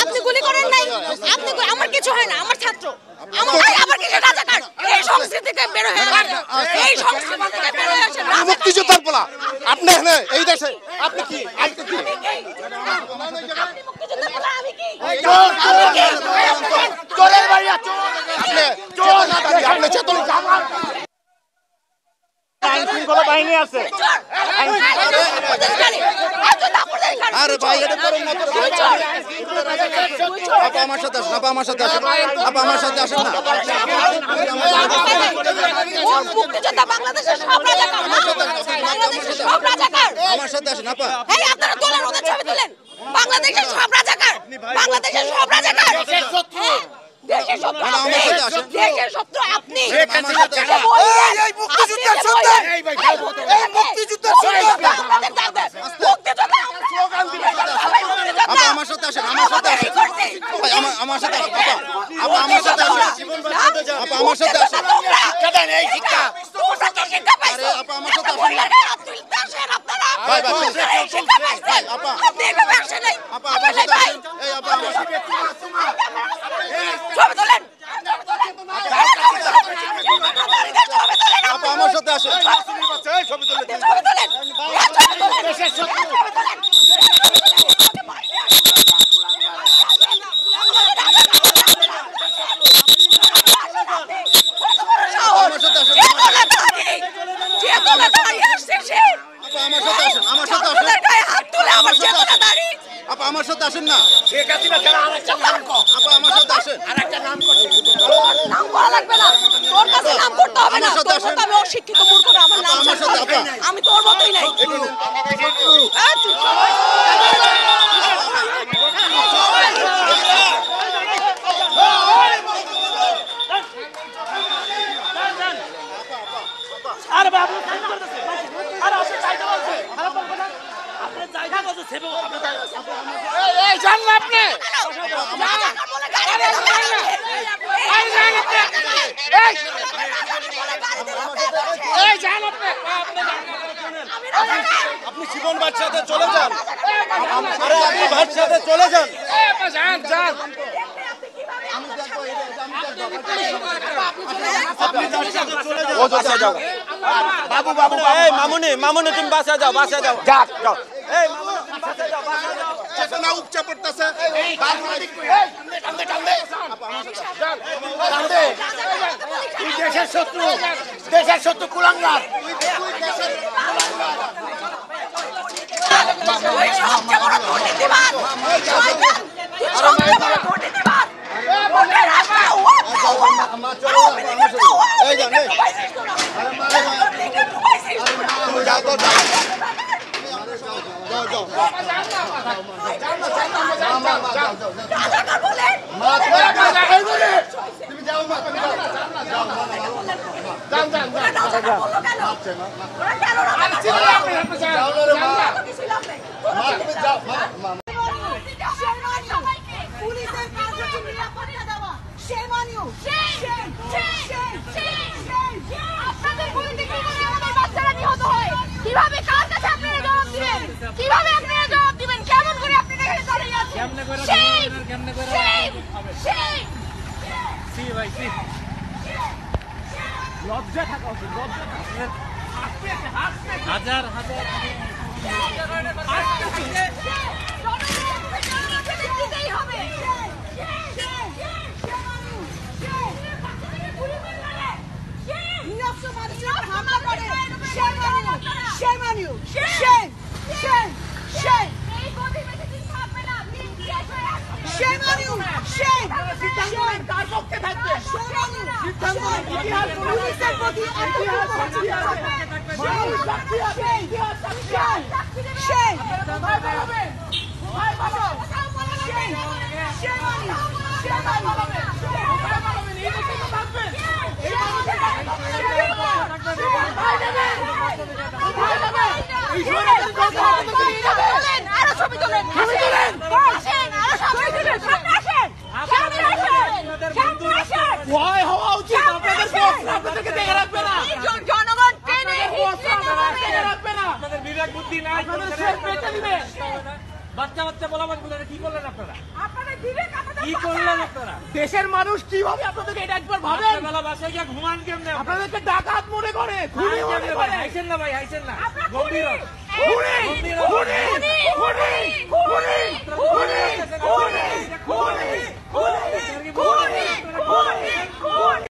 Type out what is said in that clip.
আপনি গুলি করেন নাই, আপনি আমার কিছু হয় না, আমার ছাত্র আমার কিছু রাজাকার এই সংস্কৃতি থেকে বের হয়ে আসেন, এই সংস্কৃতি থেকে বের হয়ে আসেন। মুক্তিযোদ্ধার পোলা আপনি এখানে এই দেশে আপনি কি আপনি মুক্তিযোদ্ধার পোলা, আমি কি চোরের ভাইয়া চোর আপনি চেতন আইন শৃঙ্খলা বাহিনী আছে। আরে ভাই এটা করেন না, আপা আমার সাথে আসেন, আপা আমার সাথে আসেন, আপা আমার সাথে আসেন না। মুক্তিযোদ্ধা বাংলাদেশের সব রাজাকার, বাংলাদেশের সব রাজাকার আমার সাথে আসেন আপা। এই আপনারা তোলেন, ওদের ছবি তুলেন। বাংলাদেশের সব রাজাকার, বাংলাদেশের সব রাজাকার দেশের শত্রু, দেশের শত্রু আপনি, দেশের শত্রু আপনি। এই মুক্তিযোদ্ধার সন্তান, এই মুক্তিযোদ্ধার সন্তান, মুক্তিযোদ্ধা স্লোগান দিবেন। আপা আমার সাথে আসেন, আমার সাথে আসেন ভাই, আমার সাথে আসেন আপা, আমার সাথে আসেন আপা, আমার সাথে আসেন। কেন এই শিক্ষা শিক্ষা পাইছো? আরে আপা আমার সাথে আসেন আপনারা ভাই ভাই শিক্ষা পাইছেন আপা, আপনি এভাবে আসেন নাই, আপা আমার সাথে আসেন। এই আপা আমার সাথে ছবি তোলেন, আপা আমার সাথে আসেন। ছবি তোলেন। দেশের শত্রু আপা আমার সাথে আসেন না, শেখ হাসিনা ছাড়া আরেকটা নাম কো, আপা আমার সাথে আসেন। আরেকটা নাম করতে নাম করা লাগবে না, তোর কাছে নাম করতে হবে না, তোর মতো আমি অশিক্ষিত মূর্খ না, আমার নাম জানি, আমি তোর মতই নাই। আরে বাবু ফোন করতেছে, আরে আসে চাইতে বলছে, আরে বলবো না আপনি চাইতে বলছে সেবে আপনি এই জানেন আপনি এই জান আপনি জীবন বাচ্চাতে চলে যান, আরে আপনি বাচ্চাতে চলে যান, যান যান বাবু বাবু এই মামুনি মামুনি তুমি বাসা যাও, বাসা যাও, যাও যাও, এই মামুনি তুমি বাসা যাও, বাসা যাও। চেতনা উপচা পড়তেছে, দেশের শত্রু, দেশের শত্রু কুলাঙ্গার। কিভাবে কার কাছে আপনারা জবাব দিবেন, কিভাবে আপনারা জবাব দিবেন, কেমন করে আপনারা এখানে দাঁড়িয়ে আছেন? কেমনে করে কেমনে করে সি ভাই সি লজ্জা থাকা উচিত, লজ্জা হাজার হাজার দিতেই হবে। বাচ্চা বাচ্চা বলা কি করলেন আপনারা? কি করলেন আপনারা? দেশের মানুষ কিভাবে আপনাদেরকে এটা একবার ভাবেন? বেলা বাসায় গিয়ে ঘুমান কেমনে? আপনাদেরকে ডাকাত মনে করে, খুনি মনে করে। হাইছেন না ভাই, হাইছেন না। আপনারা গম্ভীর খুনি। হন। খুনি, খুনি, খুনি, খুনি, খুনি, খুনি।